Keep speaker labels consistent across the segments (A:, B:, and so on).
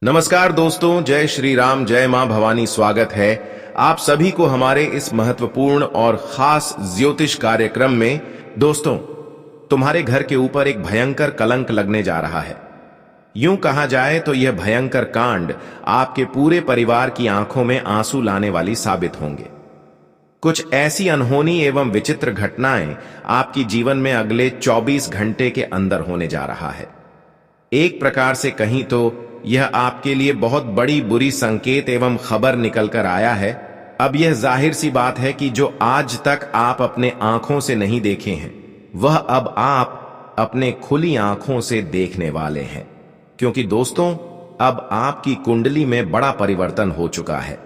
A: नमस्कार दोस्तों, जय श्री राम, जय मां भवानी। स्वागत है आप सभी को हमारे इस महत्वपूर्ण और खास ज्योतिष कार्यक्रम में। दोस्तों, तुम्हारे घर के ऊपर एक भयंकर कलंक लगने जा रहा है। यूं कहा जाए तो यह भयंकर कांड आपके पूरे परिवार की आंखों में आंसू लाने वाली साबित होंगे। कुछ ऐसी अनहोनी एवं विचित्र घटनाएं आपकी जीवन में अगले 24 घंटे के अंदर होने जा रहा है। एक प्रकार से कहीं तो यह आपके लिए बहुत बड़ी बुरी संकेत एवं खबर निकल कर आया है। अब यह जाहिर सी बात है कि जो आज तक आप अपने आंखों से नहीं देखे हैं, वह अब आप अपने खुली आंखों से देखने वाले हैं। क्योंकि दोस्तों, अब आपकी कुंडली में बड़ा परिवर्तन हो चुका है।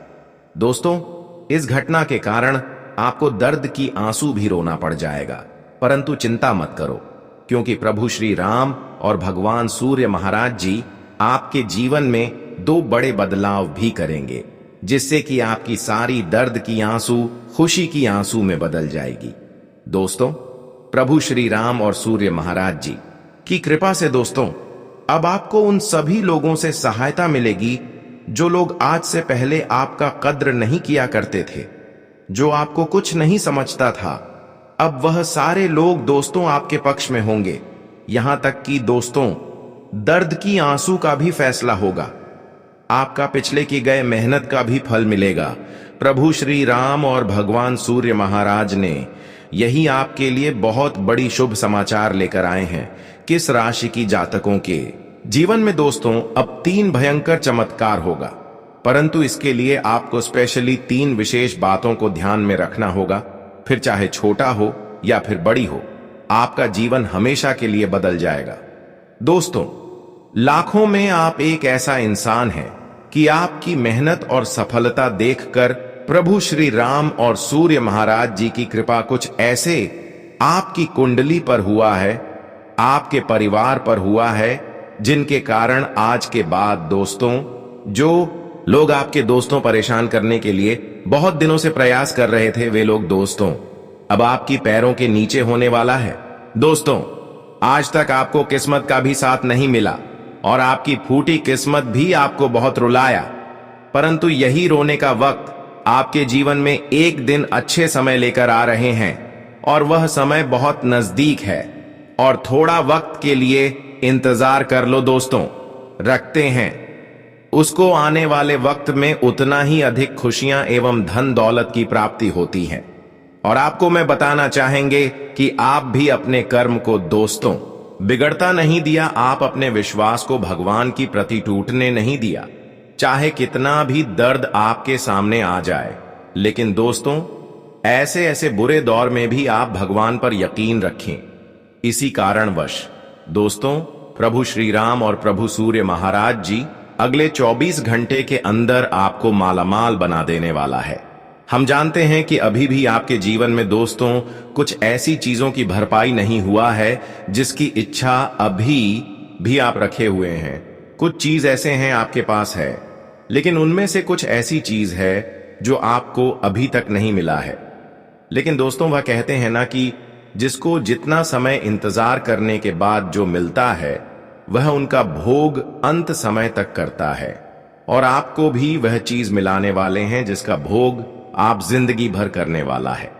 A: दोस्तों, इस घटना के कारण आपको दर्द की आंसू भी रोना पड़ जाएगा, परंतु चिंता मत करो, क्योंकि प्रभु श्री राम और भगवान सूर्य महाराज जी आपके जीवन में दो बड़े बदलाव भी करेंगे, जिससे कि आपकी सारी दर्द की आंसू खुशी की आंसू में बदल जाएगी। दोस्तों, प्रभु श्री राम और सूर्य महाराज जी की कृपा से दोस्तों, अब आपको उन सभी लोगों से सहायता मिलेगी जो लोग आज से पहले आपका कद्र नहीं किया करते थे, जो आपको कुछ नहीं समझता था। अब वह सारे लोग दोस्तों आपके पक्ष में होंगे। यहां तक कि दोस्तों, दर्द की आंसू का भी फैसला होगा। आपका पिछले की गए मेहनत का भी फल मिलेगा। प्रभु श्री राम और भगवान सूर्य महाराज ने यही आपके लिए बहुत बड़ी शुभ समाचार लेकर आए हैं। किस राशि की जातकों के जीवन में दोस्तों अब 3 भयंकर चमत्कार होगा, परंतु इसके लिए आपको स्पेशली 3 विशेष बातों को ध्यान में रखना होगा। फिर चाहे छोटा हो या फिर बड़ी हो, आपका जीवन हमेशा के लिए बदल जाएगा। दोस्तों, लाखों में आप एक ऐसा इंसान हैं कि आपकी मेहनत और सफलता देखकर प्रभु श्री राम और सूर्य महाराज जी की कृपा कुछ ऐसे आपकी कुंडली पर हुआ है, आपके परिवार पर हुआ है, जिनके कारण आज के बाद दोस्तों, जो लोग आपके दोस्तों परेशान करने के लिए बहुत दिनों से प्रयास कर रहे थे, वे लोग दोस्तों अब आपकी पैरों के नीचे होने वाला है। दोस्तों, आज तक आपको किस्मत का भी साथ नहीं मिला और आपकी फूटी किस्मत भी आपको बहुत रुलाया, परंतु यही रोने का वक्त आपके जीवन में एक दिन अच्छे समय लेकर आ रहे हैं और वह समय बहुत नजदीक है। और थोड़ा वक्त के लिए इंतजार कर लो दोस्तों, रखते हैं उसको। आने वाले वक्त में उतना ही अधिक खुशियां एवं धन दौलत की प्राप्ति होती है। और आपको मैं बताना चाहेंगे कि आप भी अपने कर्म को दोस्तों बिगड़ता नहीं दिया, आप अपने विश्वास को भगवान की प्रति टूटने नहीं दिया। चाहे कितना भी दर्द आपके सामने आ जाए, लेकिन दोस्तों ऐसे ऐसे बुरे दौर में भी आप भगवान पर यकीन रखें। इसी कारणवश दोस्तों, प्रभु श्री राम और प्रभु सूर्य महाराज जी अगले 24 घंटे के अंदर आपको मालामाल बना देने वाला है। हम जानते हैं कि अभी भी आपके जीवन में दोस्तों कुछ ऐसी चीजों की भरपाई नहीं हुआ है जिसकी इच्छा अभी भी आप रखे हुए हैं। कुछ चीज ऐसे हैं आपके पास है, लेकिन उनमें से कुछ ऐसी चीज है जो आपको अभी तक नहीं मिला है। लेकिन दोस्तों, वह कहते हैं ना कि जिसको जितना समय इंतजार करने के बाद जो मिलता है, वह उनका भोग अंत समय तक करता है। और आपको भी वह चीज मिलाने वाले हैं जिसका भोग आप जिंदगी भर करने वाला है।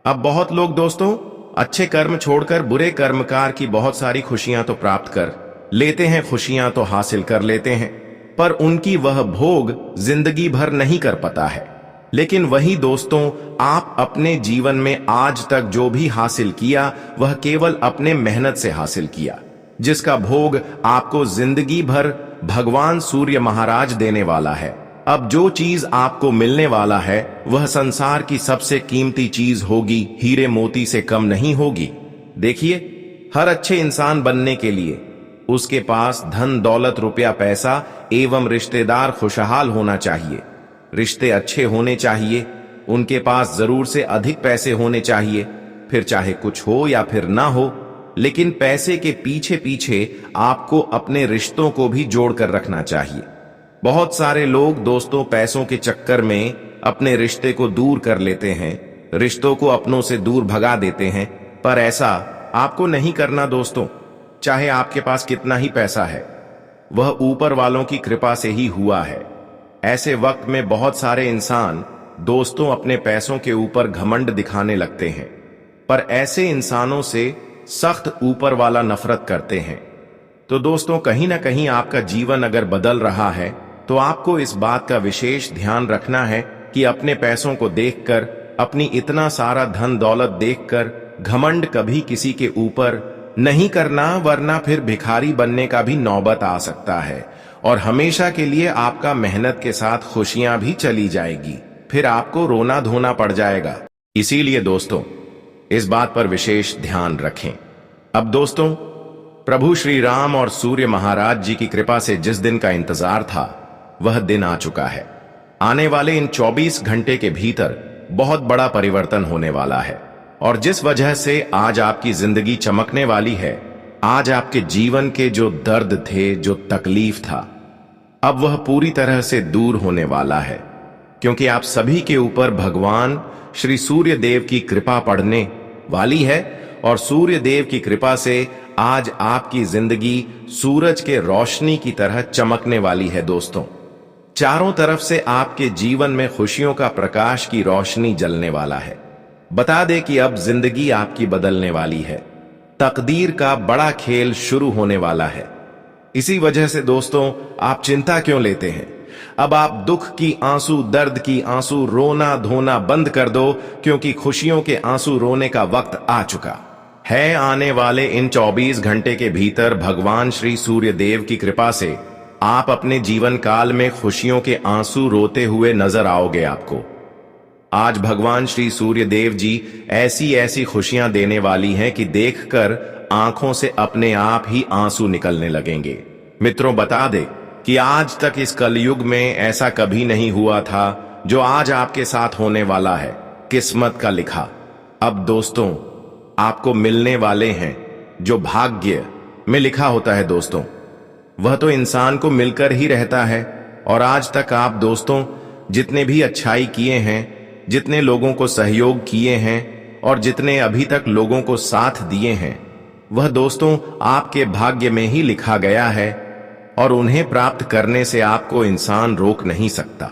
A: अब बहुत लोग दोस्तों अच्छे कर्म छोड़कर बुरे कर्मकार की बहुत सारी खुशियां तो प्राप्त कर लेते हैं, खुशियां तो हासिल कर लेते हैं, पर उनकी वह भोग जिंदगी भर नहीं कर पाता है। लेकिन वही दोस्तों, आप अपने जीवन में आज तक जो भी हासिल किया, वह केवल अपने मेहनत से हासिल किया, जिसका भोग आपको जिंदगी भर भगवान सूर्य महाराज देने वाला है। अब जो चीज आपको मिलने वाला है, वह संसार की सबसे कीमती चीज होगी, हीरे मोती से कम नहीं होगी। देखिए, हर अच्छे इंसान बनने के लिए उसके पास धन दौलत रुपया पैसा एवं रिश्तेदार खुशहाल होना चाहिए। रिश्ते अच्छे होने चाहिए, उनके पास जरूर से अधिक पैसे होने चाहिए, फिर चाहे कुछ हो या फिर ना हो, लेकिन पैसे के पीछे पीछे आपको अपने रिश्तों को भी जोड़कर रखना चाहिए। बहुत सारे लोग दोस्तों पैसों के चक्कर में अपने रिश्ते को दूर कर लेते हैं, रिश्तों को अपनों से दूर भगा देते हैं, पर ऐसा आपको नहीं करना दोस्तों। चाहे आपके पास कितना ही पैसा है, वह ऊपर वालों की कृपा से ही हुआ है। ऐसे वक्त में बहुत सारे इंसान दोस्तों अपने पैसों के ऊपर घमंड दिखाने लगते हैं, पर ऐसे इंसानों से सख्त ऊपर वाला नफरत करते हैं। तो दोस्तों, कहीं ना कहीं आपका जीवन अगर बदल रहा है तो आपको इस बात का विशेष ध्यान रखना है कि अपने पैसों को देखकर, अपनी इतना सारा धन दौलत देखकर घमंड कभी किसी के ऊपर नहीं करना, वरना फिर भिखारी बनने का भी नौबत आ सकता है और हमेशा के लिए आपका मेहनत के साथ खुशियां भी चली जाएगी, फिर आपको रोना धोना पड़ जाएगा। इसीलिए दोस्तों, इस बात पर विशेष ध्यान रखें। अब दोस्तों, प्रभु श्री राम और सूर्य महाराज जी की कृपा से जिस दिन का इंतजार था वह दिन आ चुका है। आने वाले इन 24 घंटे के भीतर बहुत बड़ा परिवर्तन होने वाला है और जिस वजह से आज आपकी जिंदगी चमकने वाली है, आज आपके जीवन के जो दर्द थे, जो तकलीफ था, अब वह पूरी तरह से दूर होने वाला है, क्योंकि आप सभी के ऊपर भगवान श्री सूर्य देव की कृपा पड़ने वाली है और सूर्य देव की कृपा से आज आपकी जिंदगी सूरज के रोशनी की तरह चमकने वाली है। दोस्तों, चारों तरफ से आपके जीवन में खुशियों का प्रकाश की रोशनी जलने वाला है। बता दे कि अब जिंदगी आपकी बदलने वाली है, तकदीर का बड़ा खेल शुरू होने वाला है। इसी वजह से दोस्तों, आप चिंता क्यों लेते हैं? अब आप दुख की आंसू, दर्द की आंसू, रोना धोना बंद कर दो, क्योंकि खुशियों के आंसू रोने का वक्त आ चुका है। आने वाले इन 24 घंटे के भीतर भगवान श्री सूर्य देव की कृपा से आप अपने जीवन काल में खुशियों के आंसू रोते हुए नजर आओगे। आपको आज भगवान श्री सूर्य देव जी ऐसी ऐसी खुशियां देने वाली हैं कि देखकर आंखों से अपने आप ही आंसू निकलने लगेंगे। मित्रों, बता दे कि आज तक इस कलयुग में ऐसा कभी नहीं हुआ था जो आज आपके साथ होने वाला है, किस्मत का लिखा। अब दोस्तों, आपको मिलने वाले हैं जो भाग्य में लिखा होता है। दोस्तों, वह तो इंसान को मिलकर ही रहता है और आज तक आप दोस्तों जितने भी अच्छाई किए हैं, जितने लोगों को सहयोग किए हैं और जितने अभी तक लोगों को साथ दिए हैं, वह दोस्तों आपके भाग्य में ही लिखा गया है और उन्हें प्राप्त करने से आपको इंसान रोक नहीं सकता।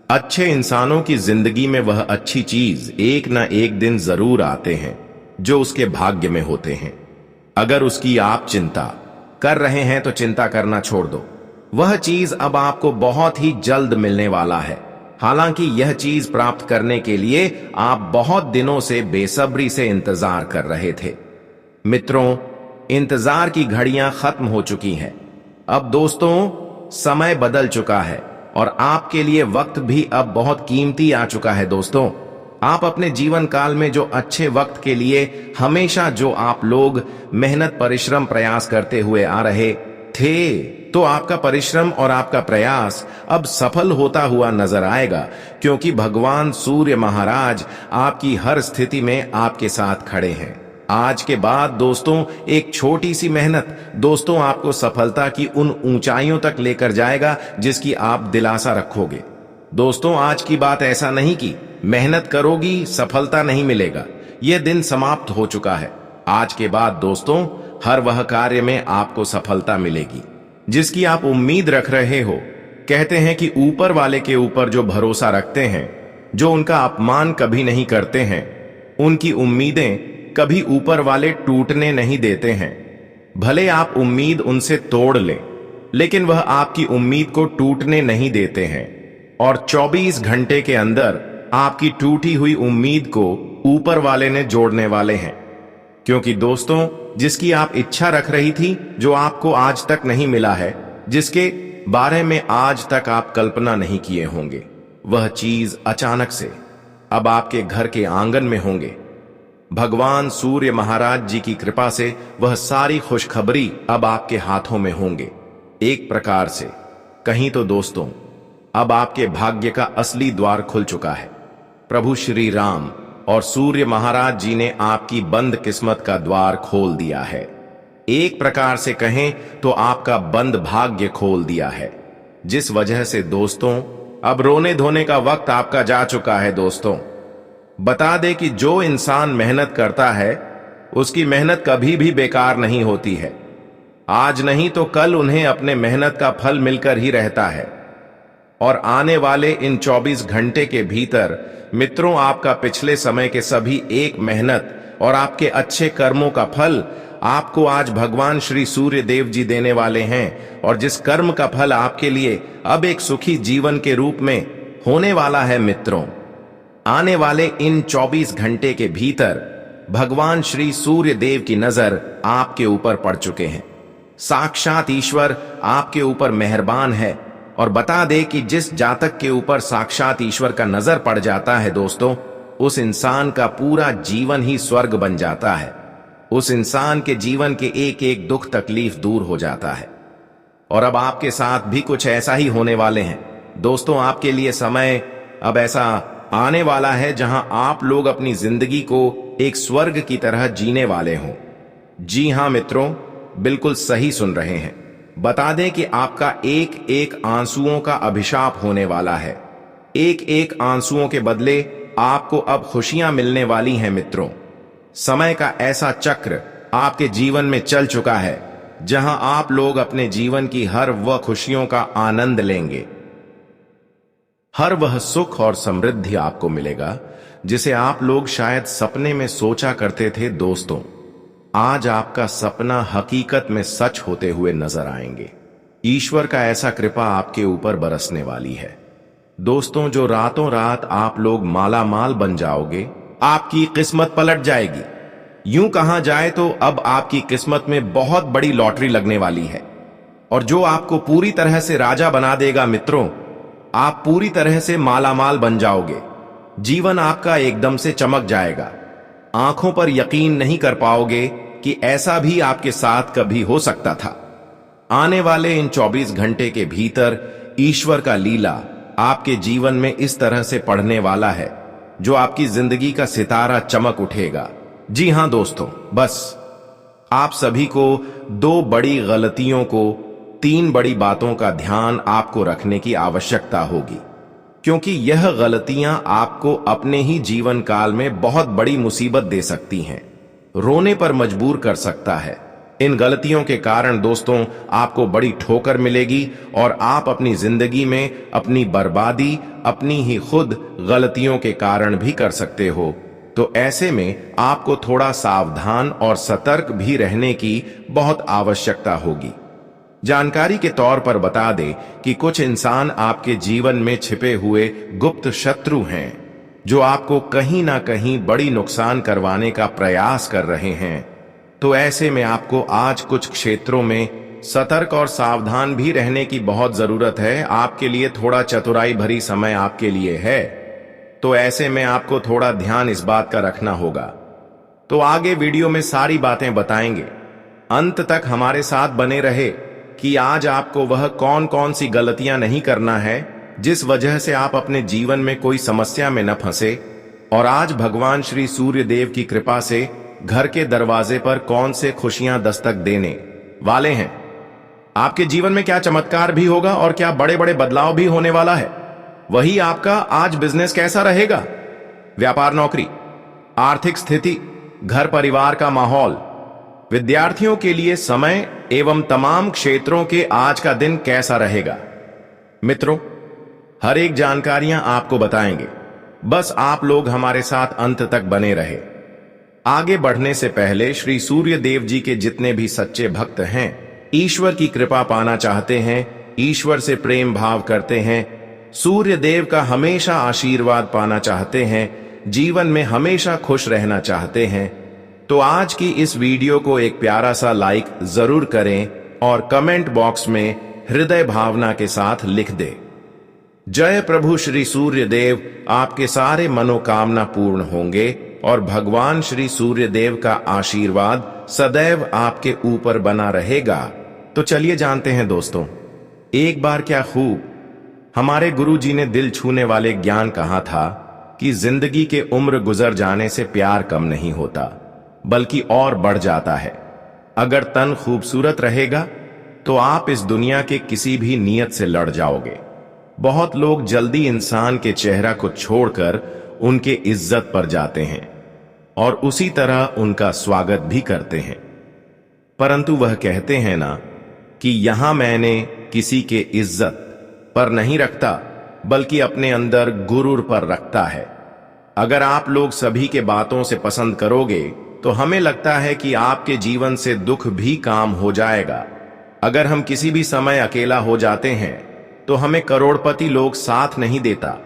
A: अच्छे इंसानों की जिंदगी में वह अच्छी चीज एक न एक दिन जरूर आते हैं जो उसके भाग्य में होते हैं। अगर उसकी आप चिंता कर रहे हैं तो चिंता करना छोड़ दो, वह चीज अब आपको बहुत ही जल्द मिलने वाला है। हालांकि यह चीज प्राप्त करने के लिए आप बहुत दिनों से बेसब्री से इंतजार कर रहे थे। मित्रों, इंतजार की घड़ियां खत्म हो चुकी हैं। अब दोस्तों, समय बदल चुका है और आपके लिए वक्त भी अब बहुत कीमती आ चुका है। दोस्तों, आप अपने जीवन काल में जो अच्छे वक्त के लिए हमेशा जो आप लोग मेहनत, परिश्रम, प्रयास करते हुए आ रहे थे, तो आपका परिश्रम और आपका प्रयास अब सफल होता हुआ नजर आएगा, क्योंकि भगवान सूर्य महाराज आपकी हर स्थिति में आपके साथ खड़े हैं। आज के बाद दोस्तों, एक छोटी सी मेहनत दोस्तों आपको सफलता की उन ऊंचाइयों तक लेकर जाएगा जिसकी आप दिलासा रखोगे। दोस्तों, आज की बात ऐसा नहीं कि मेहनत करोगी सफलता नहीं मिलेगा, यह दिन समाप्त हो चुका है। आज के बाद दोस्तों हर वह कार्य में आपको सफलता मिलेगी जिसकी आप उम्मीद रख रहे हो। कहते हैं कि ऊपर वाले के ऊपर जो भरोसा रखते हैं, जो उनका अपमान कभी नहीं करते हैं, उनकी उम्मीदें कभी ऊपर वाले टूटने नहीं देते हैं। भले आप उम्मीद उनसे तोड़ लें, लेकिन वह आपकी उम्मीद को टूटने नहीं देते हैं और 24 घंटे के अंदर आपकी टूटी हुई उम्मीद को ऊपर वाले ने जोड़ने वाले हैं। क्योंकि दोस्तों, जिसकी आप इच्छा रख रही थी, जो आपको आज तक नहीं मिला है, जिसके बारे में आज तक आप कल्पना नहीं किए होंगे, वह चीज अचानक से अब आपके घर के आंगन में होंगे। भगवान सूर्य महाराज जी की कृपा से वह सारी खुशखबरी अब आपके हाथों में होंगे। एक प्रकार से कहीं तो दोस्तों, अब आपके भाग्य का असली द्वार खुल चुका है। प्रभु श्री राम और सूर्य महाराज जी ने आपकी बंद किस्मत का द्वार खोल दिया है। एक प्रकार से कहें तो आपका बंद भाग्य खोल दिया है, जिस वजह से दोस्तों अब रोने धोने का वक्त आपका जा चुका है। दोस्तों, बता दे कि जो इंसान मेहनत करता है उसकी मेहनत कभी भी बेकार नहीं होती है। आज नहीं तो कल उन्हें अपने मेहनत का फल मिलकर ही रहता है। और आने वाले इन 24 घंटे के भीतर मित्रों, आपका पिछले समय के सभी एक मेहनत और आपके अच्छे कर्मों का फल आपको आज भगवान श्री सूर्य देव जी देने वाले हैं। और जिस कर्म का फल आपके लिए अब एक सुखी जीवन के रूप में होने वाला है मित्रों, आने वाले इन 24 घंटे के भीतर भगवान श्री सूर्य देव की नजर आपके ऊपर पड़ चुके हैं। साक्षात ईश्वर आपके ऊपर मेहरबान है। और बता दे कि जिस जातक के ऊपर साक्षात ईश्वर का नजर पड़ जाता है दोस्तों, उस इंसान का पूरा जीवन ही स्वर्ग बन जाता है। उस इंसान के जीवन के एक एक दुख तकलीफ दूर हो जाता है। और अब आपके साथ भी कुछ ऐसा ही होने वाले हैं दोस्तों। आपके लिए समय अब ऐसा आने वाला है जहां आप लोग अपनी जिंदगी को एक स्वर्ग की तरह जीने वाले हों। जी हां मित्रों, बिल्कुल सही सुन रहे हैं। बता दें कि आपका एक एक आंसुओं का अभिशाप होने वाला है। एक एक आंसुओं के बदले आपको अब खुशियां मिलने वाली हैं मित्रों। समय का ऐसा चक्र आपके जीवन में चल चुका है जहां आप लोग अपने जीवन की हर वह खुशियों का आनंद लेंगे। हर वह सुख और समृद्धि आपको मिलेगा जिसे आप लोग शायद सपने में सोचा करते थे दोस्तों। आज आपका सपना हकीकत में सच होते हुए नजर आएंगे। ईश्वर का ऐसा कृपा आपके ऊपर बरसने वाली है दोस्तों, जो रातों रात आप लोग माला माल बन जाओगे। आपकी किस्मत पलट जाएगी। यूं कहा जाए तो अब आपकी किस्मत में बहुत बड़ी लॉटरी लगने वाली है और जो आपको पूरी तरह से राजा बना देगा मित्रों। आप पूरी तरह से माला माल बन जाओगे। जीवन आपका एकदम से चमक जाएगा। आंखों पर यकीन नहीं कर पाओगे कि ऐसा भी आपके साथ कभी हो सकता था। आने वाले इन 24 घंटे के भीतर ईश्वर का लीला आपके जीवन में इस तरह से पड़ने वाला है जो आपकी जिंदगी का सितारा चमक उठेगा। जी हां दोस्तों, बस आप सभी को 2 बड़ी गलतियों को 3 बड़ी बातों का ध्यान आपको रखने की आवश्यकता होगी, क्योंकि यह गलतियां आपको अपने ही जीवन काल में बहुत बड़ी मुसीबत दे सकती हैं, रोने पर मजबूर कर सकता है। इन गलतियों के कारण दोस्तों आपको बड़ी ठोकर मिलेगी और आप अपनी जिंदगी में अपनी बर्बादी अपनी ही खुद गलतियों के कारण भी कर सकते हो। तो ऐसे में आपको थोड़ा सावधान और सतर्क भी रहने की बहुत आवश्यकता होगी। जानकारी के तौर पर बता दें कि कुछ इंसान आपके जीवन में छिपे हुए गुप्त शत्रु हैं जो आपको कहीं ना कहीं बड़ी नुकसान करवाने का प्रयास कर रहे हैं। तो ऐसे में आपको आज कुछ क्षेत्रों में सतर्क और सावधान भी रहने की बहुत जरूरत है। आपके लिए थोड़ा चतुराई भरी समय आपके लिए है, तो ऐसे में आपको थोड़ा ध्यान इस बात का रखना होगा। तो आगे वीडियो में सारी बातें बताएंगे, अंत तक हमारे साथ बने रहे कि आज आपको वह कौन कौन सी गलतियां नहीं करना है जिस वजह से आप अपने जीवन में कोई समस्या में न फंसे। और आज भगवान श्री सूर्य देव की कृपा से घर के दरवाजे पर कौन से खुशियां दस्तक देने वाले हैं। आपके जीवन में क्या चमत्कार भी होगा और क्या बड़े बड़े बदलाव भी होने वाला है। वही आपका आज बिजनेस कैसा रहेगा, व्यापार नौकरी, आर्थिक स्थिति, घर परिवार का माहौल, विद्यार्थियों के लिए समय एवं तमाम क्षेत्रों के आज का दिन कैसा रहेगा। मित्रों, हर एक जानकारियां आपको बताएंगे, बस आप लोग हमारे साथ अंत तक बने रहे। आगे बढ़ने से पहले श्री सूर्य देव जी के जितने भी सच्चे भक्त हैं, ईश्वर की कृपा पाना चाहते हैं, ईश्वर से प्रेम भाव करते हैं, सूर्य देव का हमेशा आशीर्वाद पाना चाहते हैं, जीवन में हमेशा खुश रहना चाहते हैं, तो आज की इस वीडियो को एक प्यारा सा लाइक जरूर करें और कमेंट बॉक्स में हृदय भावना के साथ लिख दे। जय प्रभु श्री सूर्य देव, आपके सारे मनोकामना पूर्ण होंगे और भगवान श्री सूर्य देव का आशीर्वाद सदैव आपके ऊपर बना रहेगा। तो चलिए जानते हैं दोस्तों, एक बार क्या खूब हमारे गुरु जी ने दिल छूने वाले ज्ञान कहा था कि जिंदगी के उम्र गुजर जाने से प्यार कम नहीं होता बल्कि और बढ़ जाता है। अगर तन खूबसूरत रहेगा तो आप इस दुनिया के किसी भी नियत से लड़ जाओगे। बहुत लोग जल्दी इंसान के चेहरा को छोड़कर उनके इज्जत पर जाते हैं और उसी तरह उनका स्वागत भी करते हैं। परंतु वह कहते हैं ना कि यहां मैंने किसी के इज्जत पर नहीं रखता, बल्कि अपने अंदर गुरूर पर रखता है। अगर आप लोग सभी के बातों से पसंद करोगे तो हमें लगता है कि आपके जीवन से दुख भी काम हो जाएगा। अगर हम किसी भी समय अकेला हो जाते हैं तो हमें करोड़पति लोग साथ नहीं देता,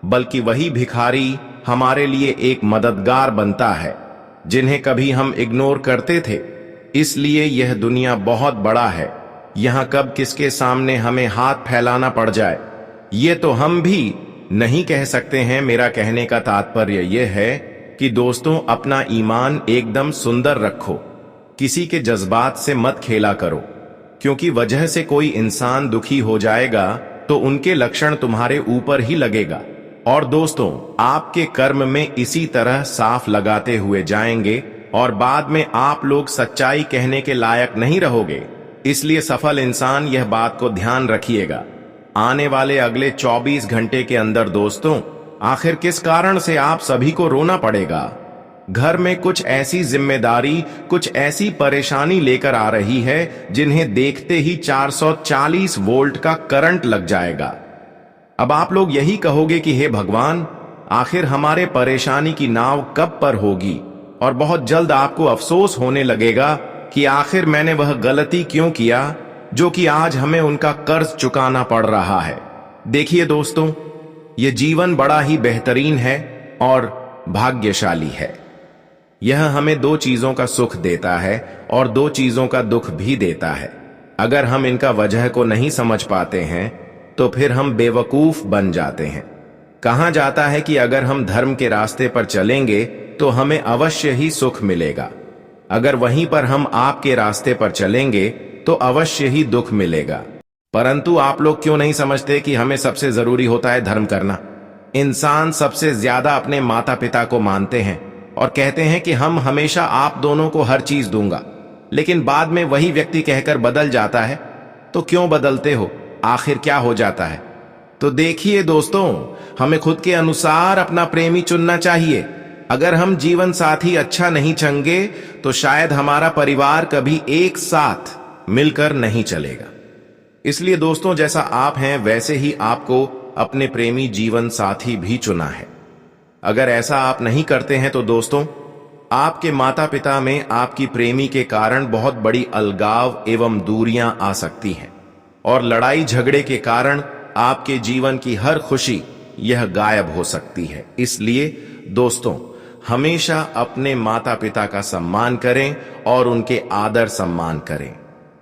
A: बल्कि वही भिखारी हमारे लिए एक मददगार बनता है जिन्हें कभी हम इग्नोर करते थे। इसलिए यह दुनिया बहुत बड़ा है, यहां कब किसके सामने हमें हाथ फैलाना पड़ जाए ये तो हम भी नहीं कह सकते हैं। मेरा कहने का तात्पर्य यह है कि दोस्तों, अपना ईमान एकदम सुंदर रखो, किसी के जज्बात से मत खेला करो, क्योंकि वजह से कोई इंसान दुखी हो जाएगा तो उनके लक्षण तुम्हारे ऊपर ही लगेगा। और दोस्तों, आपके कर्म में इसी तरह साफ लगाते हुए जाएंगे और बाद में आप लोग सच्चाई कहने के लायक नहीं रहोगे। इसलिए सफल इंसान यह बात को ध्यान रखिएगा। आने वाले अगले 24 घंटे के अंदर दोस्तों, आखिर किस कारण से आप सभी को रोना पड़ेगा? घर में कुछ ऐसी जिम्मेदारी, कुछ ऐसी परेशानी लेकर आ रही है जिन्हें देखते ही 440 वोल्ट का करंट लग जाएगा। अब आप लोग यही कहोगे कि हे भगवान, आखिर हमारे परेशानी की नाव कब पर होगी? और बहुत जल्द आपको अफसोस होने लगेगा कि आखिर मैंने वह गलती क्यों किया जो कि आज हमें उनका कर्ज चुकाना पड़ रहा है। देखिए दोस्तों, यह जीवन बड़ा ही बेहतरीन है और भाग्यशाली है। यह हमें दो चीजों का सुख देता है और दो चीजों का दुख भी देता है। अगर हम इनका वजह को नहीं समझ पाते हैं तो फिर हम बेवकूफ बन जाते हैं। कहा जाता है कि अगर हम धर्म के रास्ते पर चलेंगे तो हमें अवश्य ही सुख मिलेगा, अगर वहीं पर हम आपके रास्ते पर चलेंगे तो अवश्य ही दुख मिलेगा। परंतु आप लोग क्यों नहीं समझते कि हमें सबसे जरूरी होता है धर्म करना? इंसान सबसे ज्यादा अपने माता पिता को मानते हैं और कहते हैं कि हम हमेशा आप दोनों को हर चीज दूंगा, लेकिन बाद में वही व्यक्ति कहकर बदल जाता है। तो क्यों बदलते हो? आखिर क्या हो जाता है? तो देखिए दोस्तों, हमें खुद के अनुसार अपना प्रेमी चुनना चाहिए। अगर हम जीवन साथी अच्छा नहीं चुनेंगे तो शायद हमारा परिवार कभी एक साथ मिलकर नहीं चलेगा। इसलिए दोस्तों, जैसा आप हैं वैसे ही आपको अपने प्रेमी जीवन साथी भी चुना है। अगर ऐसा आप नहीं करते हैं तो दोस्तों, आपके माता पिता में आपकी प्रेमी के कारण बहुत बड़ी अलगाव एवं दूरियां आ सकती हैं और लड़ाई झगड़े के कारण आपके जीवन की हर खुशी यह गायब हो सकती है। इसलिए दोस्तों, हमेशा अपने माता पिता का सम्मान करें और उनके आदर सम्मान करें।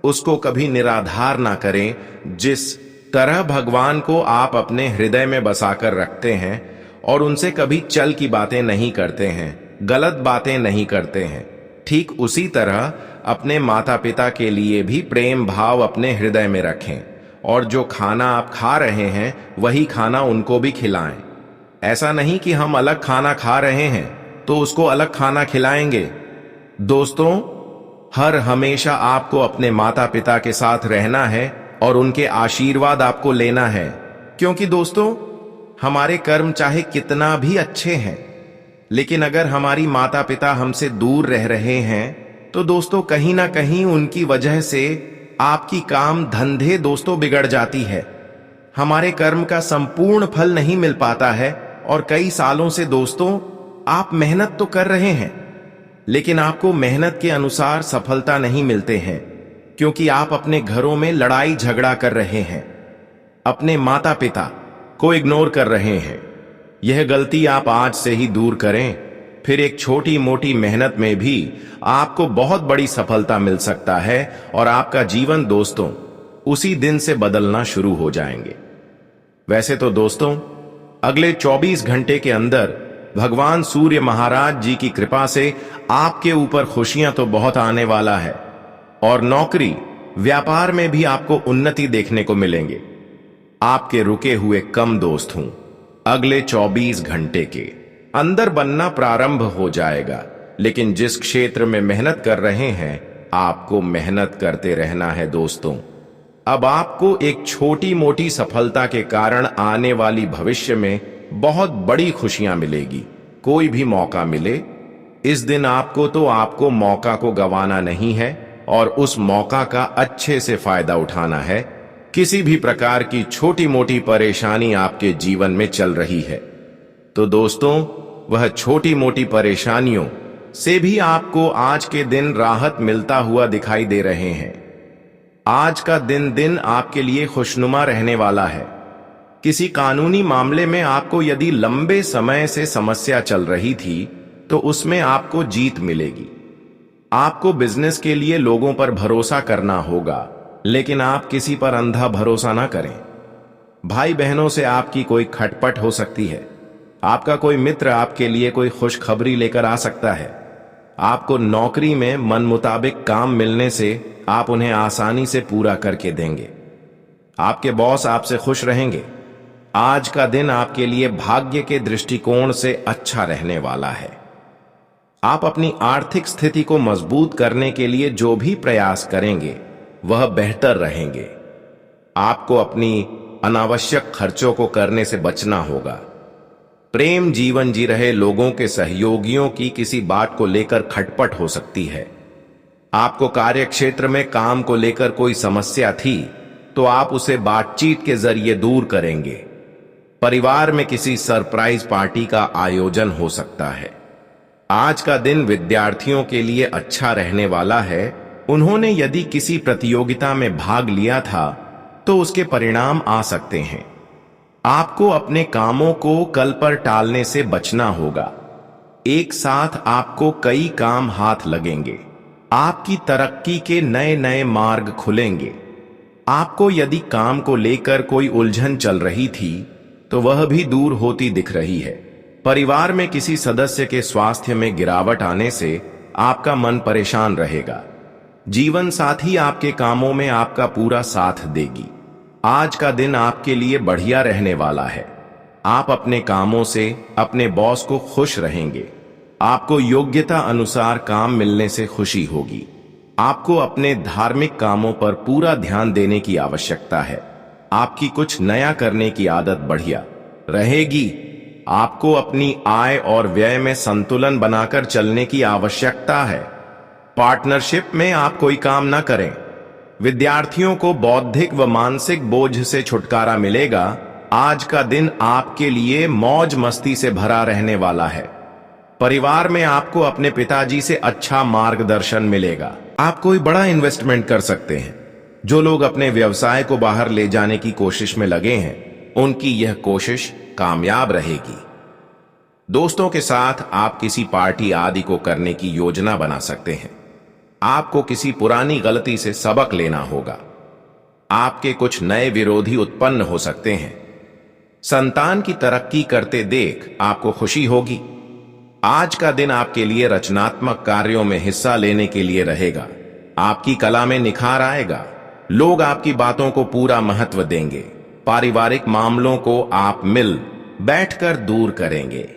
A: उसको कभी निराधार ना करें। जिस तरह भगवान को आप अपने हृदय में बसाकर रखते हैं और उनसे कभी चल की बातें नहीं करते हैं, गलत बातें नहीं करते हैं, ठीक उसी तरह अपने माता पिता के लिए भी प्रेम भाव अपने हृदय में रखें और जो खाना आप खा रहे हैं वही खाना उनको भी खिलाएं। ऐसा नहीं कि हम अलग खाना खा रहे हैं तो उसको अलग खाना खिलाएंगे। दोस्तों, हर हमेशा आपको अपने माता पिता के साथ रहना है और उनके आशीर्वाद आपको लेना है, क्योंकि दोस्तों, हमारे कर्म चाहे कितना भी अच्छे हैं, लेकिन अगर हमारी माता पिता हमसे दूर रह रहे हैं तो दोस्तों कहीं ना कहीं उनकी वजह से आपकी काम धंधे दोस्तों बिगड़ जाती है। हमारे कर्म का संपूर्ण फल नहीं मिल पाता है और कई सालों से दोस्तों आप मेहनत तो कर रहे हैं, लेकिन आपको मेहनत के अनुसार सफलता नहीं मिलते हैं, क्योंकि आप अपने घरों में लड़ाई झगड़ा कर रहे हैं, अपने माता पिता को इग्नोर कर रहे हैं। यह गलती आप आज से ही दूर करें, फिर एक छोटी मोटी मेहनत में भी आपको बहुत बड़ी सफलता मिल सकता है और आपका जीवन दोस्तों उसी दिन से बदलना शुरू हो जाएंगे। वैसे तो दोस्तों, अगले 24 घंटे के अंदर भगवान सूर्य महाराज जी की कृपा से आपके ऊपर खुशियां तो बहुत आने वाला है और नौकरी व्यापार में भी आपको उन्नति देखने को मिलेंगे। आपके रुके हुए कम दोस्त हूं अगले 24 घंटे के अंदर बनना प्रारंभ हो जाएगा। लेकिन जिस क्षेत्र में मेहनत कर रहे हैं आपको मेहनत करते रहना है दोस्तों। अब आपको एक छोटी मोटी सफलता के कारण आने वाली भविष्य में बहुत बड़ी खुशियां मिलेगी। कोई भी मौका मिले, इस दिन आपको मौका को गंवाना नहीं है और उस मौका का अच्छे से फायदा उठाना है। किसी भी प्रकार की छोटी मोटी परेशानी आपके जीवन में चल रही है तो दोस्तों, वह छोटी मोटी परेशानियों से भी आपको आज के दिन राहत मिलता हुआ दिखाई दे रहे हैं। आज का दिन आपके लिए खुशनुमा रहने वाला है। किसी कानूनी मामले में आपको यदि लंबे समय से समस्या चल रही थी तो उसमें आपको जीत मिलेगी। आपको बिजनेस के लिए लोगों पर भरोसा करना होगा, लेकिन आप किसी पर अंधा भरोसा ना करें। भाई बहनों से आपकी कोई खटपट हो सकती है। आपका कोई मित्र आपके लिए कोई खुशखबरी लेकर आ सकता है। आपको नौकरी में मन मुताबिक काम मिलने से आप उन्हें आसानी से पूरा करके देंगे। आपके बॉस आपसे खुश रहेंगे। आज का दिन आपके लिए भाग्य के दृष्टिकोण से अच्छा रहने वाला है। आप अपनी आर्थिक स्थिति को मजबूत करने के लिए जो भी प्रयास करेंगे वह बेहतर रहेंगे। आपको अपनी अनावश्यक खर्चों को करने से बचना होगा। प्रेम जीवन जी रहे लोगों के सहयोगियों की किसी बात को लेकर खटपट हो सकती है। आपको कार्यक्षेत्र में काम को लेकर कोई समस्या थी तो आप उसे बातचीत के जरिए दूर करेंगे। परिवार में किसी सरप्राइज पार्टी का आयोजन हो सकता है। आज का दिन विद्यार्थियों के लिए अच्छा रहने वाला है। उन्होंने यदि किसी प्रतियोगिता में भाग लिया था तो उसके परिणाम आ सकते हैं। आपको अपने कामों को कल पर टालने से बचना होगा। एक साथ आपको कई काम हाथ लगेंगे। आपकी तरक्की के नए नए मार्ग खुलेंगे। आपको यदि काम को लेकर कोई उलझन चल रही थी तो वह भी दूर होती दिख रही है। परिवार में किसी सदस्य के स्वास्थ्य में गिरावट आने से आपका मन परेशान रहेगा। जीवन साथी आपके कामों में आपका पूरा साथ देगी। आज का दिन आपके लिए बढ़िया रहने वाला है। आप अपने कामों से अपने बॉस को खुश रहेंगे। आपको योग्यता अनुसार काम मिलने से खुशी होगी। आपको अपने धार्मिक कामों पर पूरा ध्यान देने की आवश्यकता है। आपकी कुछ नया करने की आदत बढ़िया रहेगी। आपको अपनी आय और व्यय में संतुलन बनाकर चलने की आवश्यकता है। पार्टनरशिप में आप कोई काम ना करें। विद्यार्थियों को बौद्धिक व मानसिक बोझ से छुटकारा मिलेगा। आज का दिन आपके लिए मौज मस्ती से भरा रहने वाला है। परिवार में आपको अपने पिताजी से अच्छा मार्गदर्शन मिलेगा। आप कोई बड़ा इन्वेस्टमेंट कर सकते हैं। जो लोग अपने व्यवसाय को बाहर ले जाने की कोशिश में लगे हैं, उनकी यह कोशिश कामयाब रहेगी। दोस्तों के साथ आप किसी पार्टी आदि को करने की योजना बना सकते हैं। आपको किसी पुरानी गलती से सबक लेना होगा। आपके कुछ नए विरोधी उत्पन्न हो सकते हैं। संतान की तरक्की करते देख आपको खुशी होगी। आज का दिन आपके लिए रचनात्मक कार्यों में हिस्सा लेने के लिए रहेगा। आपकी कला में निखार आएगा। लोग आपकी बातों को पूरा महत्व देंगे। पारिवारिक मामलों को आप मिल बैठकर दूर करेंगे।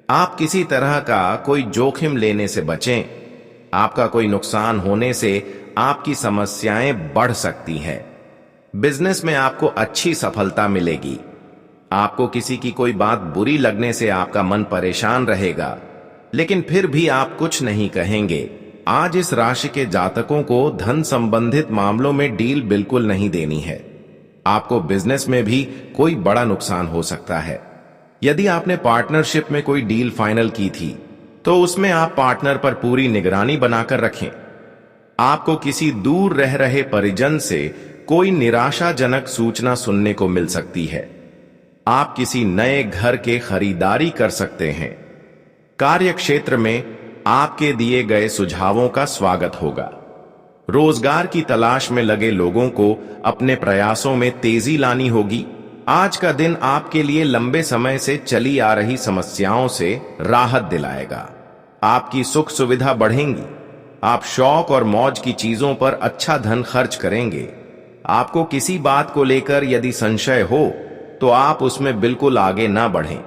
A: आप किसी तरह का कोई जोखिम लेने से बचें। आपका कोई नुकसान होने से आपकी समस्याएं बढ़ सकती हैं। बिजनेस में आपको अच्छी सफलता मिलेगी। आपको किसी की कोई बात बुरी लगने से आपका मन परेशान रहेगा, लेकिन फिर भी आप कुछ नहीं कहेंगे। आज इस राशि के जातकों को धन संबंधित मामलों में डील बिल्कुल नहीं देनी है। आपको बिजनेस में भी कोई बड़ा नुकसान हो सकता है। यदि आपने पार्टनरशिप में कोई डील फाइनल की थी तो उसमें आप पार्टनर पर पूरी निगरानी बनाकर रखें। आपको किसी दूर रह रहे परिजन से कोई निराशाजनक सूचना सुनने को मिल सकती है। आप किसी नए घर के खरीदारी कर सकते हैं। कार्य क्षेत्र में आपके दिए गए सुझावों का स्वागत होगा। रोजगार की तलाश में लगे लोगों को अपने प्रयासों में तेजी लानी होगी। आज का दिन आपके लिए लंबे समय से चली आ रही समस्याओं से राहत दिलाएगा। आपकी सुख सुविधा बढ़ेंगी। आप शौक और मौज की चीजों पर अच्छा धन खर्च करेंगे। आपको किसी बात को लेकर यदि संशय हो तो आप उसमें बिल्कुल आगे ना बढ़ें।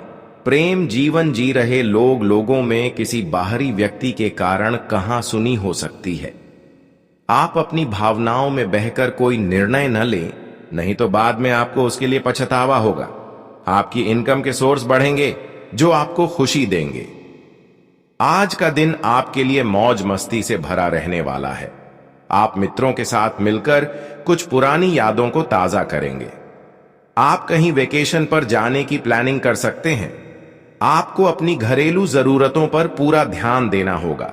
A: प्रेम जीवन जी रहे लोगों में किसी बाहरी व्यक्ति के कारण कहां सुनी हो सकती है। आप अपनी भावनाओं में बहकर कोई निर्णय न लें, नहीं तो बाद में आपको उसके लिए पछतावा होगा। आपकी इनकम के सोर्स बढ़ेंगे जो आपको खुशी देंगे। आज का दिन आपके लिए मौज मस्ती से भरा रहने वाला है। आप मित्रों के साथ मिलकर कुछ पुरानी यादों को ताजा करेंगे। आप कहीं वेकेशन पर जाने की प्लानिंग कर सकते हैं। आपको अपनी घरेलू जरूरतों पर पूरा ध्यान देना होगा।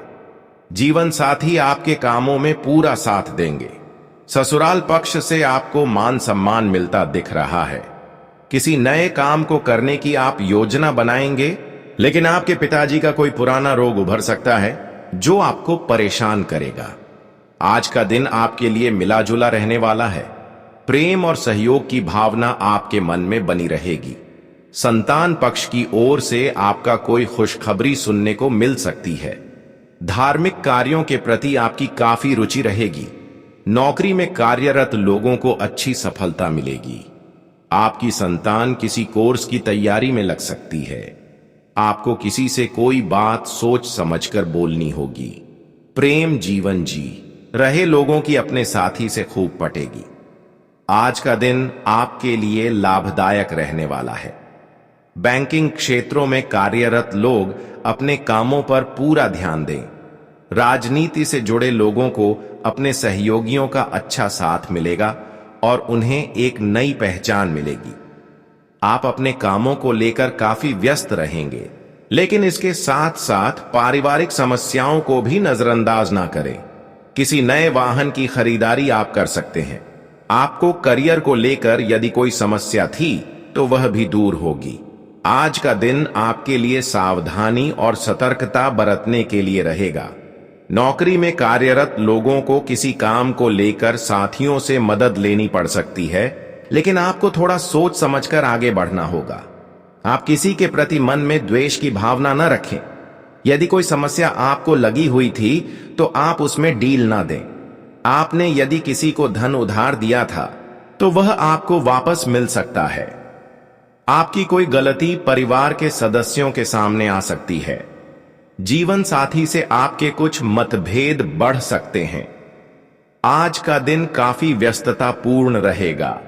A: जीवन साथी आपके कामों में पूरा साथ देंगे। ससुराल पक्ष से आपको मान सम्मान मिलता दिख रहा है। किसी नए काम को करने की आप योजना बनाएंगे, लेकिन आपके पिताजी का कोई पुराना रोग उभर सकता है जो आपको परेशान करेगा। आज का दिन आपके लिए मिला जुला रहने वाला है। प्रेम और सहयोग की भावना आपके मन में बनी रहेगी। संतान पक्ष की ओर से आपका कोई खुशखबरी सुनने को मिल सकती है। धार्मिक कार्यों के प्रति आपकी काफी रुचि रहेगी। नौकरी में कार्यरत लोगों को अच्छी सफलता मिलेगी। आपकी संतान किसी कोर्स की तैयारी में लग सकती है। आपको किसी से कोई बात सोच समझकर बोलनी होगी। प्रेम जीवन जी रहे लोगों की अपने साथी से खूब पटेगी। आज का दिन आपके लिए लाभदायक रहने वाला है। बैंकिंग क्षेत्रों में कार्यरत लोग अपने कामों पर पूरा ध्यान दें। राजनीति से जुड़े लोगों को अपने सहयोगियों का अच्छा साथ मिलेगा और उन्हें एक नई पहचान मिलेगी। आप अपने कामों को लेकर काफी व्यस्त रहेंगे, लेकिन इसके साथ साथ पारिवारिक समस्याओं को भी नजरअंदाज ना करें। किसी नए वाहन की खरीदारी आप कर सकते हैं। आपको करियर को लेकर यदि कोई समस्या थी तो वह भी दूर होगी। आज का दिन आपके लिए सावधानी और सतर्कता बरतने के लिए रहेगा। नौकरी में कार्यरत लोगों को किसी काम को लेकर साथियों से मदद लेनी पड़ सकती है, लेकिन आपको थोड़ा सोच समझकर आगे बढ़ना होगा। आप किसी के प्रति मन में द्वेष की भावना न रखें। यदि कोई समस्या आपको लगी हुई थी तो आप उसमें डील ना दें। आपने यदि किसी को धन उधार दिया था तो वह आपको वापस मिल सकता है। आपकी कोई गलती परिवार के सदस्यों के सामने आ सकती है। जीवन साथी से आपके कुछ मतभेद बढ़ सकते हैं। आज का दिन काफी व्यस्तता पूर्ण रहेगा।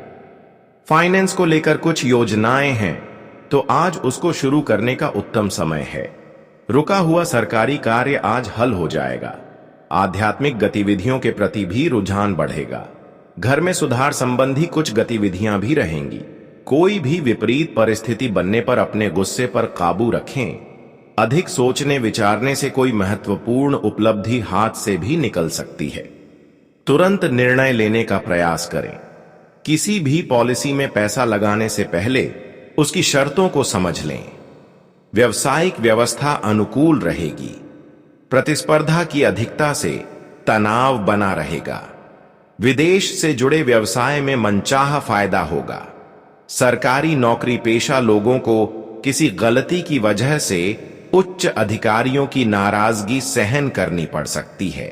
A: फाइनेंस को लेकर कुछ योजनाएं हैं तो आज उसको शुरू करने का उत्तम समय है। रुका हुआ सरकारी कार्य आज हल हो जाएगा। आध्यात्मिक गतिविधियों के प्रति भी रुझान बढ़ेगा। घर में सुधार संबंधी कुछ गतिविधियां भी रहेंगी। कोई भी विपरीत परिस्थिति बनने पर अपने गुस्से पर काबू रखें। अधिक सोचने विचारने से कोई महत्वपूर्ण उपलब्धि हाथ से भी निकल सकती है। तुरंत निर्णय लेने का प्रयास करें। किसी भी पॉलिसी में पैसा लगाने से पहले उसकी शर्तों को समझ लें। व्यवसायिक व्यवस्था अनुकूल रहेगी। प्रतिस्पर्धा की अधिकता से तनाव बना रहेगा। विदेश से जुड़े व्यवसाय में मनचाहा फायदा होगा। सरकारी नौकरी पेशा लोगों को किसी गलती की वजह से उच्च अधिकारियों की नाराजगी सहन करनी पड़ सकती है।